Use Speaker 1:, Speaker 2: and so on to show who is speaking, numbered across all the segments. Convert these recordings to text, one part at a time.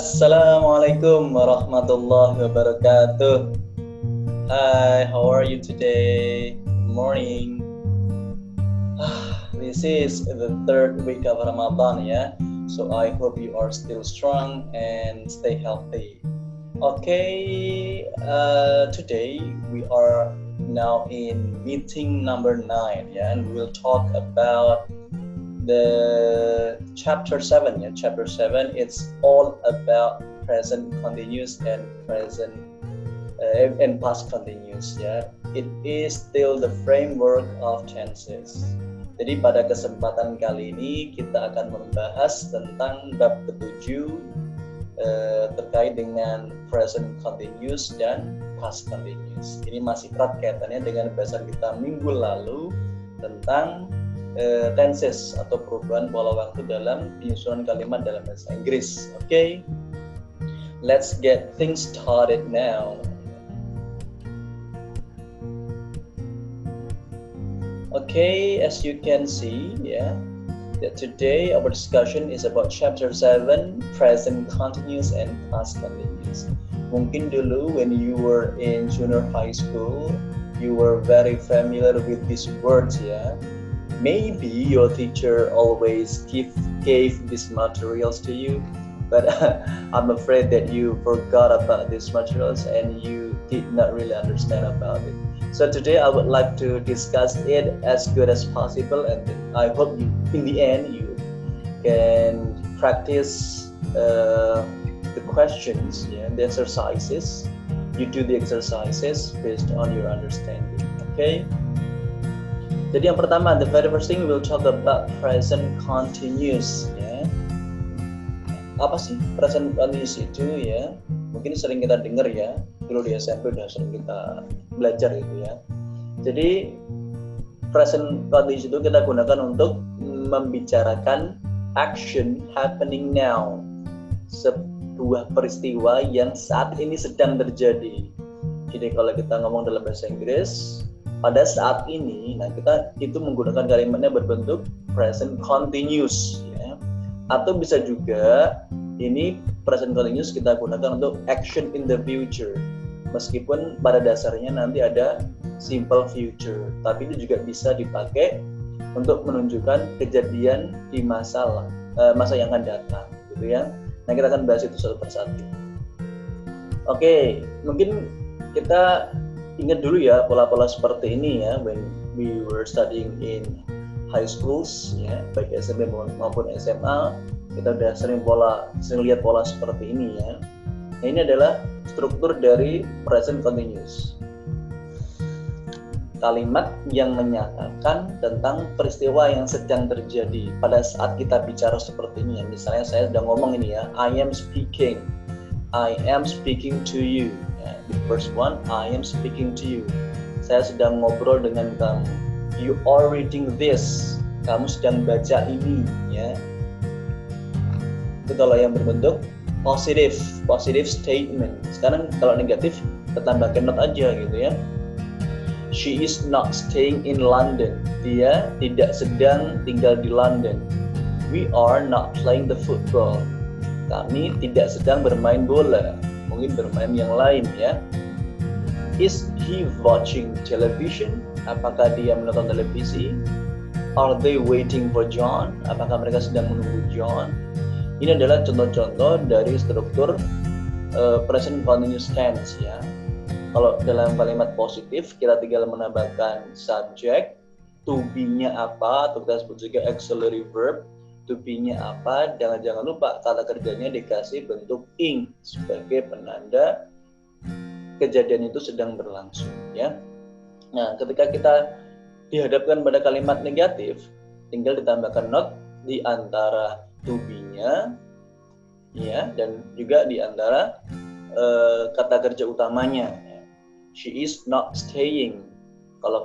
Speaker 1: Assalamualaikum warahmatullahi wabarakatuh. Hi, how are you today? Good morning. This is the third week of Ramadan, so I hope you are still strong and stay healthy. Okay, today we are now in meeting number 9, and we'll talk about the chapter 7. Chapter 7, it's all about present continuous and present and past continuous. It is still the framework of tenses. Jadi pada kesempatan kali ini kita akan membahas tentang bab ke-7 terkait dengan present continuous dan past continuous. Ini masih erat kaitannya dengan bahasan kita minggu lalu tentang tenses atau perubahan pola waktu dalam penyusunan kalimat dalam bahasa Inggris. Okay, let's get things started now. Okay, as you can see, that today our discussion is about chapter 7, present continuous and past continuous. Mungkin dulu when you were in junior high school, you were very familiar with these words, Maybe your teacher always gave these materials to you, but I'm afraid that you forgot about these materials and you did not really understand about it. So today I would like to discuss it as good as possible, and I hope in the end you can practice the questions, the exercises. You do the exercises based on your understanding. Okay. Jadi yang pertama, the very first thing we'll talk about present continuous. Apa sih present continuous itu? Mungkin sering kita dengar dulu di SMP udah sering kita belajar itu. Jadi present continuous itu kita gunakan untuk membicarakan action happening now, sebuah peristiwa yang saat ini sedang terjadi. Jadi kalau kita ngomong dalam bahasa Inggris, pada saat ini, kita itu menggunakan kalimatnya berbentuk present continuous, atau bisa juga ini present continuous kita gunakan untuk action in the future. Meskipun pada dasarnya nanti ada simple future, tapi itu juga bisa dipakai untuk menunjukkan kejadian di masa yang akan datang, gitu ya. Nah, kita akan bahas itu satu persatu. Oke, mungkin kita ingat dulu pola-pola seperti ini when we were studying in high schools, baik SMP maupun SMA, kita udah sering lihat pola seperti ini. Nah, ini adalah struktur dari present continuous. Kalimat yang menyatakan tentang peristiwa yang sedang terjadi pada saat kita bicara seperti ini. Misalnya saya sedang ngomong ini I am speaking to you. The first one, I am speaking to you. Saya sedang ngobrol dengan kamu. You are reading this. Kamu sedang baca ini, Itu kalau yang berbentuk positive statement. Sekarang kalau negatif, kita tambahkan not aja gitu. She is not staying in London. Dia tidak sedang tinggal di London. We are not playing the football. Kami tidak sedang bermain bola. Mungkin bermain yang lain. Is he watching television? Apakah dia menonton televisi? Are they waiting for John? Apakah mereka sedang menunggu John? Ini adalah contoh-contoh dari struktur present continuous tense. Kalau dalam kalimat positif kita tinggal menambahkan subject, to be-nya apa, atau kita sebut juga auxiliary verb. To be-nya apa, jangan lupa kata kerjanya dikasih bentuk ing sebagai penanda kejadian itu sedang berlangsung. Nah, ketika kita dihadapkan pada kalimat negatif, tinggal ditambahkan not di antara to be-nya, dan juga di antara kata kerja utamanya. She is not staying. Kalau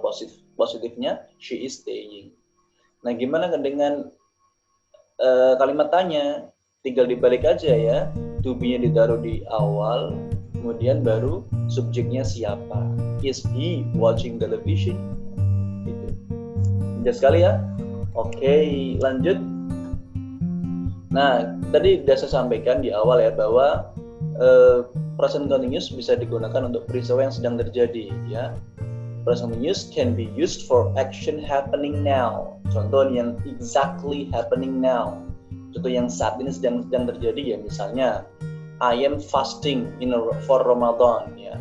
Speaker 1: positifnya, she is staying. Nah, gimana dengan kalimat tanya? Tinggal dibalik aja to be-nya ditaruh di awal, kemudian baru subjeknya siapa. Is he watching television? Gitu. Jelas sekali Oke, lanjut. Nah, tadi sudah saya sampaikan di awal ya bahwa present continuous bisa digunakan untuk peristiwa yang sedang terjadi ya. Present continuous can be used for action happening now. Contoh yang exactly happening now. Contoh yang saat ini sedang terjadi ya, misalnya I am fasting for Ramadan ya.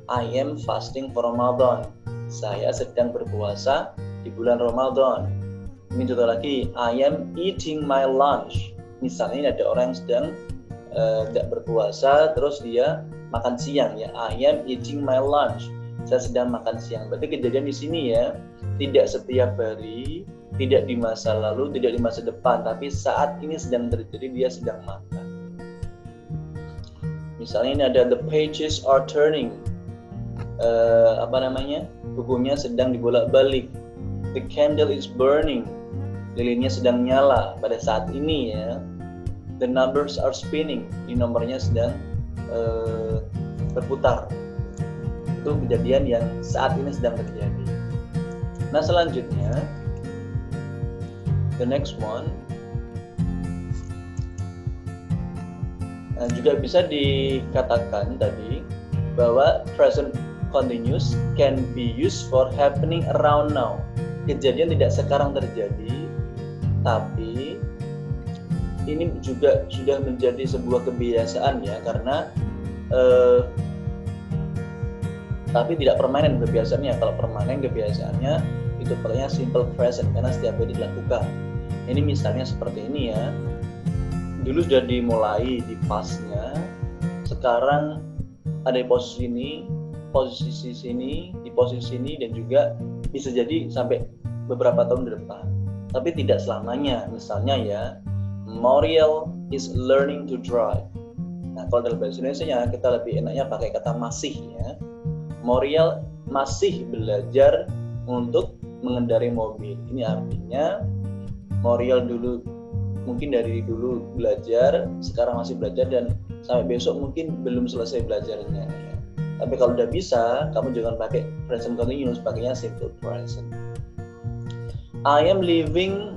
Speaker 1: I am fasting for Ramadan. Saya sedang berpuasa di bulan Ramadan. Ini contoh lagi, I am eating my lunch. Misalnya ini ada orang yang sedang tidak berpuasa, terus dia makan siang ya. I am eating my lunch. Saya sedang makan siang. Berarti kejadian di sini ya, tidak setiap hari, tidak di masa lalu, tidak di masa depan, tapi saat ini sedang terjadi, dia sedang makan. Misalnya ini ada the pages are turning. Bukunya sedang dibolak-balik. The candle is burning. Lilinnya sedang nyala pada saat ini ya. The numbers are spinning. Ini nomornya sedang berputar. Itu kejadian yang saat ini sedang terjadi. Nah, selanjutnya the next one juga bisa dikatakan tadi bahwa present continuous can be used for happening around now. Kejadian tidak sekarang terjadi, tapi ini juga sudah menjadi sebuah kebiasaan ya, karena tapi tidak permanen kebiasaannya. Kalau permanen kebiasaannya itu pakainya simple present karena setiap hari dilakukan. Ini misalnya seperti ini ya. Dulu sudah dimulai di pastnya, sekarang ada di posisi sini dan juga bisa jadi sampai beberapa tahun ke depan. Tapi tidak selamanya. Misalnya ya, Muriel is learning to drive. Nah, kalau dalam bahasa Indonesia kita lebih enaknya pakai kata masih ya. Muriel masih belajar untuk mengendarai mobil. Ini artinya Muriel mungkin dari dulu belajar, sekarang masih belajar, dan sampai besok mungkin belum selesai belajarnya ya. Tapi kalau udah bisa, kamu jangan pakai present continuous, pakainya simple present. I am living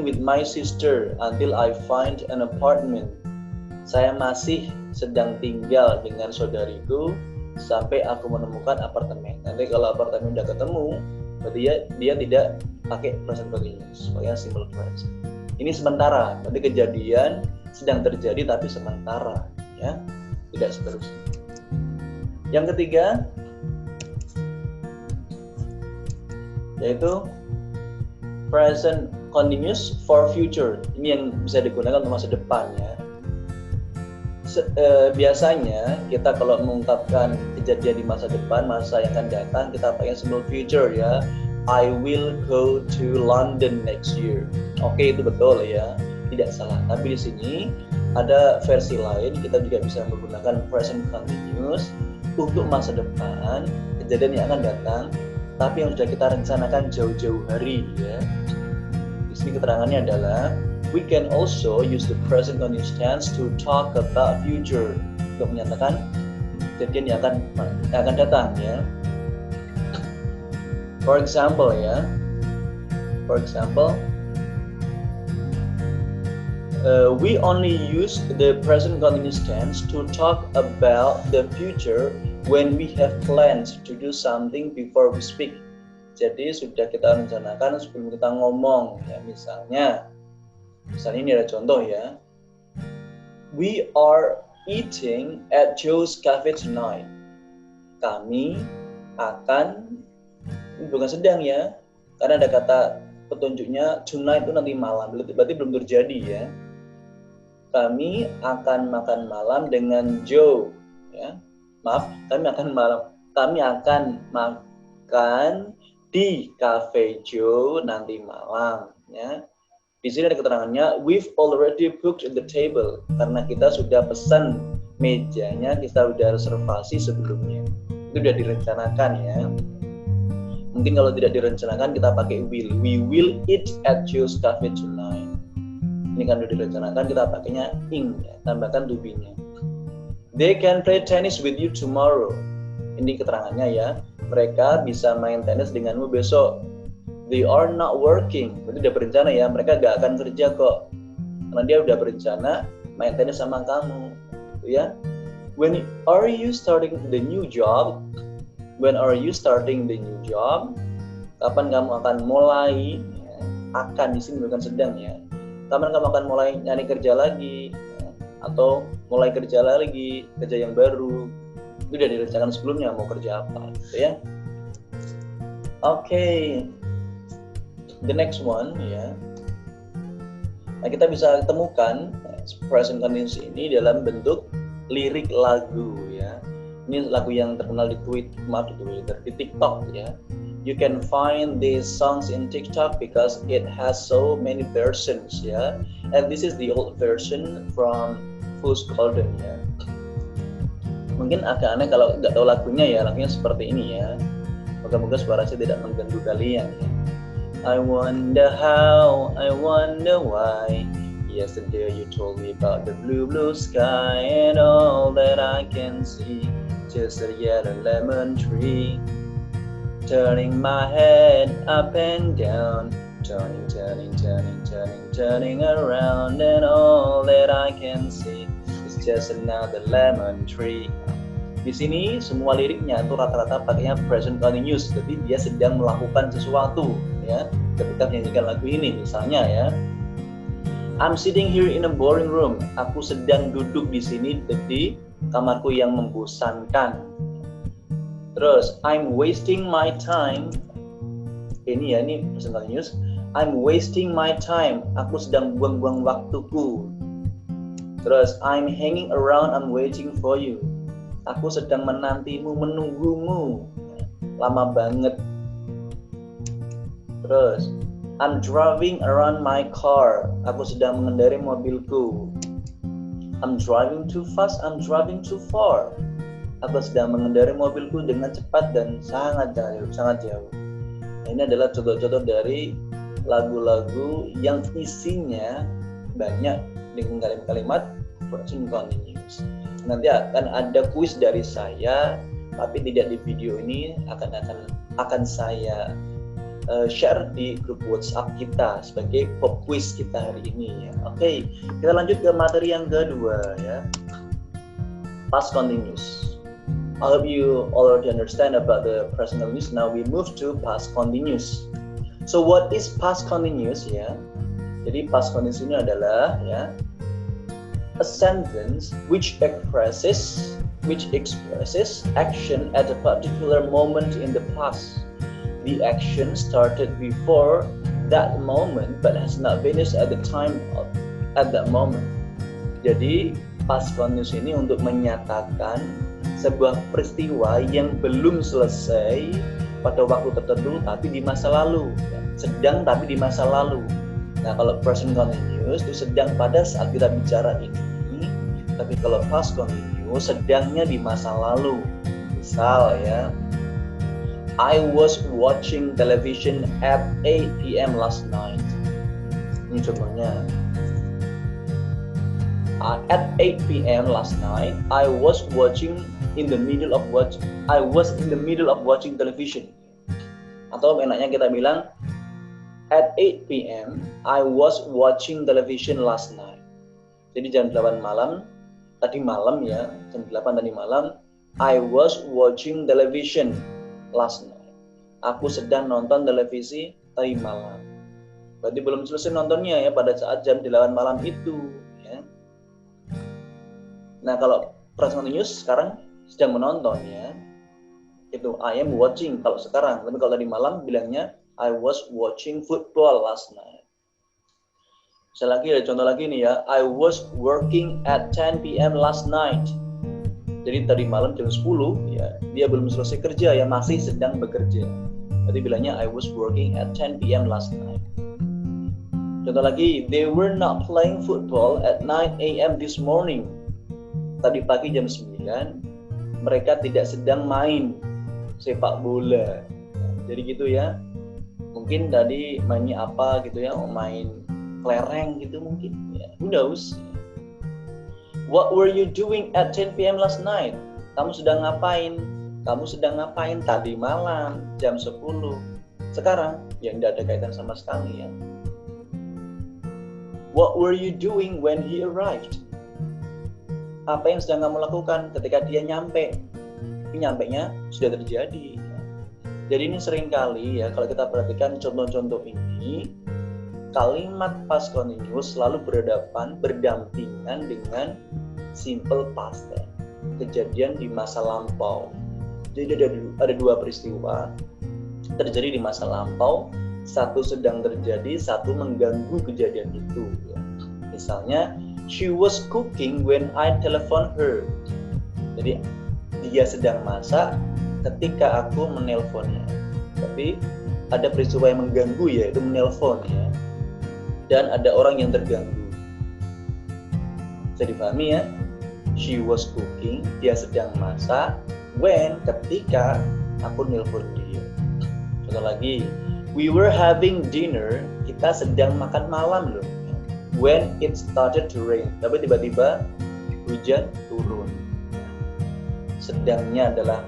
Speaker 1: with my sister until I find an apartment. Saya masih sedang tinggal dengan saudariku sampai aku menemukan apartemen. Nanti kalau apartemen udah ketemu, berarti dia tidak pakai present continuous, pakainya simple present. Ini sementara, berarti kejadian sedang terjadi tapi sementara ya, tidak seterusnya. Yang ketiga yaitu present continuous for future. Ini yang bisa digunakan untuk masa depan ya. Biasanya kita kalau mengungkapkan kejadian di masa depan, masa yang akan datang, kita pakai simple future ya. I will go to London next year. Oke, itu betul ya, tidak salah. Tapi di sini ada versi lain, kita juga bisa menggunakan present continuous untuk masa depan, kejadian yang akan datang, tapi yang sudah kita rencanakan jauh-jauh hari ya. Di sini keterangannya adalah we can also use the present continuous tense to talk about future, untuk menyatakan kejadian yang akan datang ya. For example, we only use the present continuous tense to talk about the future when we have plans to do something before we speak. Jadi sudah kita rencanakan sebelum kita ngomong ya. Misalnya ini ada contoh ya. We are eating at Joe's Cafe tonight. Kami akan, bukan sedang ya, karena ada kata petunjuknya tonight itu nanti malam, berarti belum terjadi ya. Kami akan makan malam dengan Joe ya. Kami akan makan di Cafe Joe nanti malam ya. Di sini ada keterangannya we've already booked the table, karena kita sudah pesan mejanya, kita sudah reservasi sebelumnya. Itu sudah direncanakan ya. Mungkin kalau tidak direncanakan kita pakai will. We will eat at Joe's Cafe tonight. Ini kan sudah direncanakan, kita pakainya ing ya, tambahkan to be-nya. They can play tennis with you tomorrow. Ini keterangannya ya. Mereka bisa main tenis denganmu besok. They are not working. Berarti sudah berencana ya, mereka gak akan kerja kok. karena dia udah berencana main tenis sama kamu, gitu ya. When are you starting the new job? When are you starting the new job? Kapan kamu akan mulai? Ya, akan di sini bukan sedang ya. Kapan kamu akan mulai nyari kerja lagi? Ya, atau mulai kerja lagi, kerja yang baru? Itu udah direncanakan sebelumnya mau kerja apa, gitu ya. Okay, the next one ya. Nah, kita bisa temukan present continuous ini dalam bentuk lirik lagu ya. Ini lagu yang terkenal di Twitter, di TikTok ya. You can find these songs in TikTok because it has so many versions ya. And this is the old version from Fool's Garden ya. Mungkin agak aneh kalau nggak tahu lagunya ya. Lagunya seperti ini ya. Moga-moga suara saya tidak mengganggu kalian ya. I wonder how, I wonder why. Yesterday you told me about the blue, blue sky, and all that I can see, just a yellow lemon tree. Turning my head up and down, turning, turning, turning, turning, turning around, and all that I can see is just another lemon tree. Di sini semua liriknya itu rata-rata pakainya present continuous, jadi dia sedang melakukan sesuatu ya ketika menyanyikan lagu ini. Misalnya ya, I'm sitting here in a boring room. Aku sedang duduk di sini di kamarku yang membosankan. Terus I'm wasting my time. Ini ya, ini present continuous. I'm wasting my time. Aku sedang buang-buang waktuku. Terus I'm hanging around, I'm waiting for you. Aku sedang menantimu, menunggumu. Lama banget. Terus I'm driving around my car. Aku sedang mengendarai mobilku. I'm driving too fast, I'm driving too far. Aku sedang mengendarai mobilku dengan cepat dan sangat jauh. Nah, ini adalah contoh-contoh dari lagu-lagu yang isinya banyak dengan kalimat-kalimat present continuous. Nanti akan ada kuis dari saya, tapi tidak di video ini, akan saya share di grup WhatsApp kita sebagai pop quiz kita hari ini ya. Oke, kita lanjut ke materi yang kedua ya. Past continuous. I hope you already understand about the present continuous. Now we move to past continuous. So what is past continuous ya? Jadi past continuous ini adalah ya a sentence which expresses action at a particular moment in the past. The action started before that moment but has not finished at that moment. Jadi past continuous ini untuk menyatakan sebuah peristiwa yang belum selesai pada waktu tertentu tapi di masa lalu, sedang tapi di masa lalu. Nah, kalau present continuous itu sedang pada saat kita bicara ini, tapi kalau past continuous sedangnya di masa lalu. Misal ya, I was watching television at 8 p.m. last night. Ini contohnya. At 8 p.m. last night, I was in the middle of watching television. Atau enaknya kita bilang, at 8 p.m. I was watching television last night. Jadi jam 8 malam, tadi malam ya, jam 8 tadi malam, I was watching television last night. Aku sedang nonton televisi tadi malam. Berarti belum selesai nontonnya ya pada saat jam 8 malam itu ya. Nah, kalau present continuous sekarang sedang menonton ya. Itu I am watching kalau sekarang. Tapi kalau tadi malam bilangnya I was watching football last night. Ada contoh lagi nih ya. I was working at 10 p.m. last night. Jadi tadi malam jam 10 ya, dia belum selesai kerja ya, masih sedang bekerja. Jadi bilangnya I was working at 10 p.m. last night. Contoh lagi, they were not playing football at 9 a.m. this morning. Tadi pagi jam 9, mereka tidak sedang main sepak bola. Jadi gitu ya. Mungkin tadi mainnya apa gitu ya, main kelereng gitu mungkin ya. Who knows? What were you doing at 10 p.m. last night? Kamu sedang ngapain? Kamu sedang ngapain tadi malam jam 10? Sekarang ya tidak ada kaitan sama sekali ya. What were you doing when he arrived? Apa yang sedang kamu lakukan ketika dia nyampe? Tapi nyampenya sudah terjadi. Jadi ini seringkali ya, kalau kita perhatikan contoh-contoh ini, kalimat past continuous selalu berdampingan dengan simple past tense, kejadian di masa lampau. Jadi ada dua peristiwa terjadi di masa lampau, satu sedang terjadi, satu mengganggu kejadian itu. Misalnya, she was cooking when I telephoned her. Jadi dia sedang masak ketika aku menelponnya. Tapi ada peristiwa yang mengganggu, yaitu menelpon ya. Dan ada orang yang terganggu. Bisa dipahami ya? She was cooking, dia sedang masak, when, ketika aku nelpon dia. Contoh lagi, we were having dinner, kita sedang makan malam loh. When it started to rain, tapi tiba-tiba hujan turun. Sedangnya adalah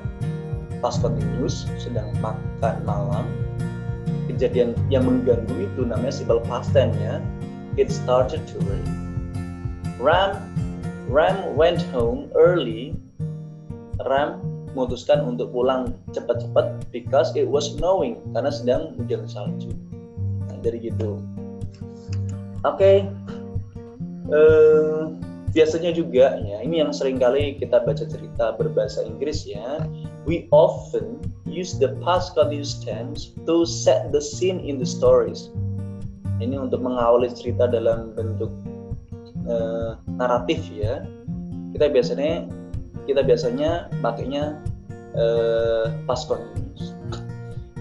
Speaker 1: past continuous, sedang makan malam. Kejadian yang mengganggu itu namanya simple past tense ya. It started to rain. Ram went home early. Ram memutuskan untuk pulang cepat-cepat because it was snowing, karena sedang hujan salju. Nah, dari gitu. Oke. Biasanya juga ya, ini yang sering kali kita baca cerita berbahasa Inggris ya. We often use the past continuous tense to set the scene in the stories. Ini untuk mengawali cerita dalam bentuk naratif ya. Kita biasanya pakainya past continuous.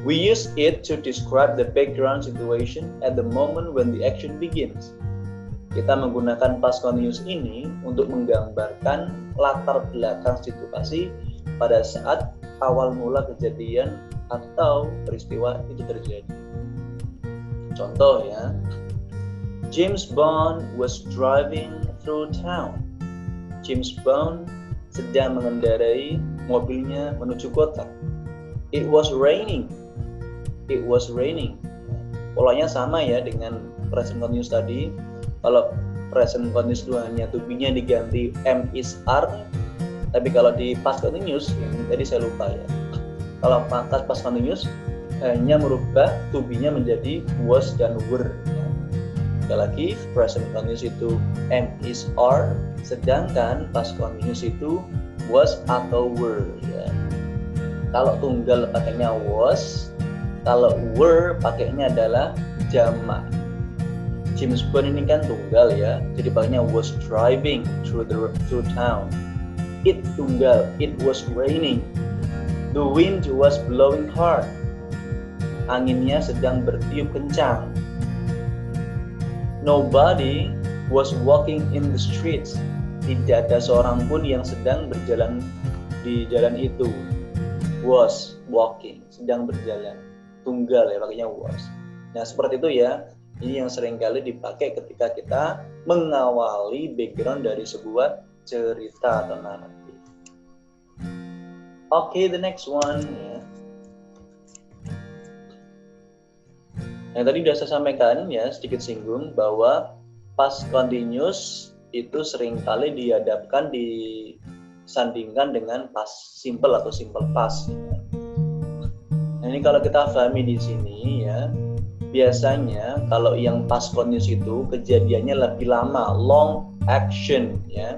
Speaker 1: We use it to describe the background situation at the moment when the action begins. Kita menggunakan past continuous ini untuk menggambarkan latar belakang situasi pada saat awal mula kejadian atau peristiwa itu terjadi. Contoh ya, James Bond was driving through town. James Bond sedang mengendarai mobilnya menuju kota. It was raining. It was raining. Polanya sama ya dengan present continuous tadi. Kalau present continuous itu hanya to be-nya diganti am is are. Tapi kalau di past continuous, tadi saya lupa ya. Kalau past continuous hanya merubah to be-nya menjadi was dan were. Sekali lagi, present continuous itu am is are, sedangkan past continuous itu was atau were ya. Kalau tunggal pakainya was, kalau were pakainya adalah jamak. James Bond ini kan tunggal ya, jadi pakainya was driving through town. It tunggal, it was raining. The wind was blowing hard. Anginnya sedang bertiup kencang. Nobody was walking in the streets. Tidak ada seorang pun yang sedang berjalan di jalan itu. Was walking, sedang berjalan. Tunggal ya, pakainya was. Nah seperti itu ya. Ini yang seringkali dipakai ketika kita mengawali background dari sebuah cerita atau naratif. Okay, the next one ya. Yang tadi sudah saya sampaikan ya, sedikit singgung bahwa past continuous itu seringkali disandingkan dengan past simple atau simple past. Nah, ini kalau kita pahami di sini ya, biasanya kalau yang past continuous itu kejadiannya lebih lama, long action ya.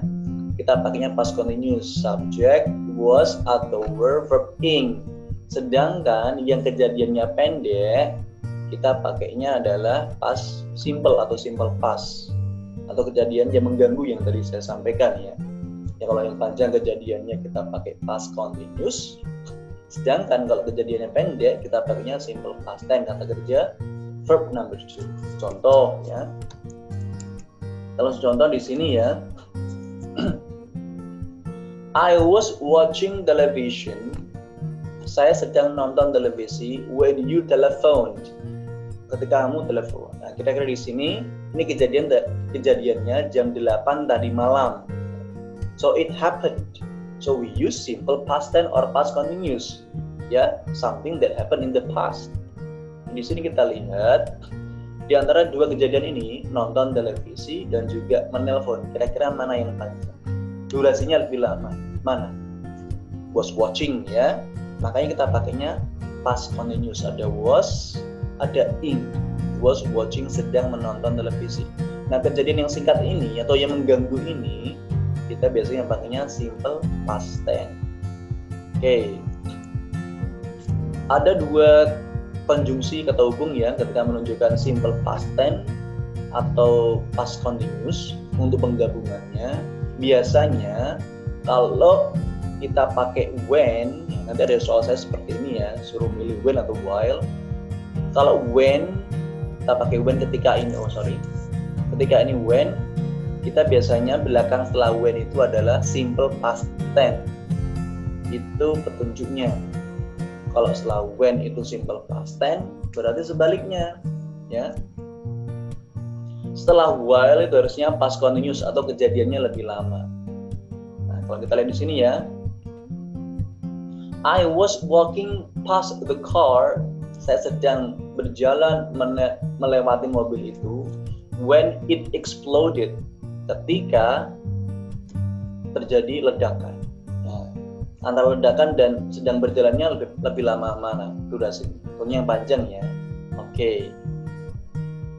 Speaker 1: Kita pakainya past continuous, subject, was atau were, verb ing. Sedangkan yang kejadiannya pendek, kita pakainya adalah past simple atau simple past. Atau kejadian yang mengganggu yang tadi saya sampaikan ya. Ya kalau yang panjang kejadiannya kita pakai past continuous. Sedangkan kalau kejadiannya pendek kita pakainya simple past tense, kata kerja verb number 2. Contoh ya. Kalau contoh di sini ya. I was watching television. Saya sedang nonton televisi when you telephoned. Ketika kamu telepon. Nah, kira-kira di sini ini kejadiannya jam 8 tadi malam. So it happened. So we use simple past tense or past continuous. Ya, something that happened in the past. Di sini kita lihat Di antara dua kejadian ini, nonton televisi dan juga menelpon, kira-kira mana yang panjang? Durasinya lebih lama. Mana? Was watching ya. Makanya kita pakainya past continuous. Ada was, ada ing. Was watching, sedang menonton televisi. Nah, kejadian yang singkat ini atau yang mengganggu ini, kita biasanya pakainya simple past tense. Oke. Ada dua konjungsi kata hubung ya ketika menunjukkan simple past tense atau past continuous untuk penggabungannya. Biasanya kalau kita pakai when, nanti ada soal saya seperti ini ya, suruh milih when atau while. Kalau when, kita pakai when ketika ini, ketika ini when, kita biasanya belakang setelah when itu adalah simple past tense. Itu petunjuknya. Kalau setelah when itu simple past tense, berarti sebaliknya, ya. Setelah while itu harusnya past continuous atau kejadiannya lebih lama. Nah, kalau kita lihat di sini ya, I was walking past the car. Saya sedang berjalan melewati mobil itu. When it exploded, ketika terjadi ledakan. Antara ledakan dan sedang berjalannya lebih lama mana durasi? Tentunya yang panjang ya. Oke.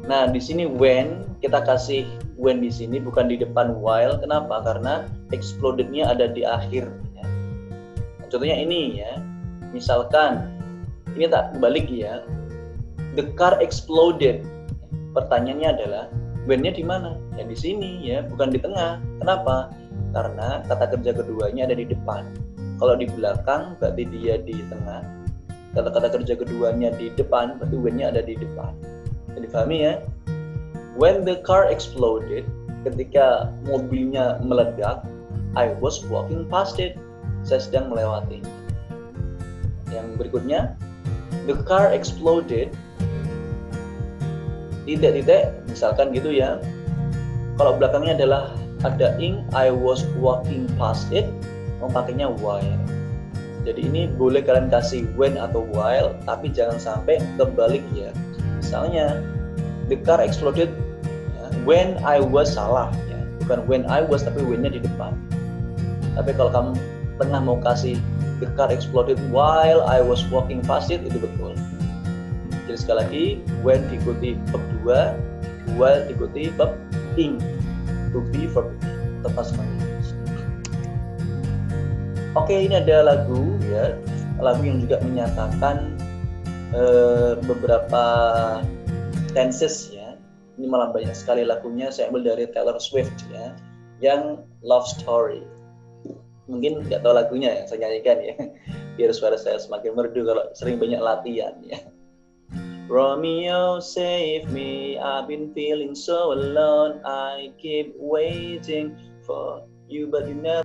Speaker 1: Nah, di sini when kita kasih when di sini bukan di depan while. Kenapa? Karena exploded-nya ada di akhir. Ya. Nah, contohnya ini ya. Misalkan ini tak balik ya. The car exploded. Pertanyaannya adalah when-nya di mana? Ya di sini ya, bukan di tengah. Kenapa? Karena kata kerja keduanya ada di depan. Kalau di belakang berarti dia di tengah. Kata-kata kerja keduanya di depan berarti when-nya ada di depan. Jadi dipahami ya? When the car exploded, ketika mobilnya meledak, I was walking past it. Saya sedang melewati. Yang berikutnya, the car exploded. Titik-titik, misalkan gitu ya. Kalau belakangnya adalah ada ing, I was walking past it. Pakainya while. Jadi ini boleh kalian kasih when atau while, tapi jangan sampai kebalik ya. Misalnya the car exploded ya, when I was, salah ya, bukan when I was tapi when-nya di depan. Tapi kalau kamu tengah mau kasih the car exploded while I was walking past it, itu betul. Jadi sekali lagi, when diikuti verb 2, while diikuti verb ing, to be verb atau past continuous. Oke, ini ada lagu ya, lagu yang juga menyatakan beberapa tenses ya. Ini malah banyak sekali lagunya, saya ambil dari Taylor Swift ya, yang Love Story. Mungkin nggak tahu lagunya ya, saya nyanyikan ya, biar suara saya semakin merdu kalau sering banyak latihan ya. Romeo, save me, I've been feeling so alone, I keep waiting for you but you never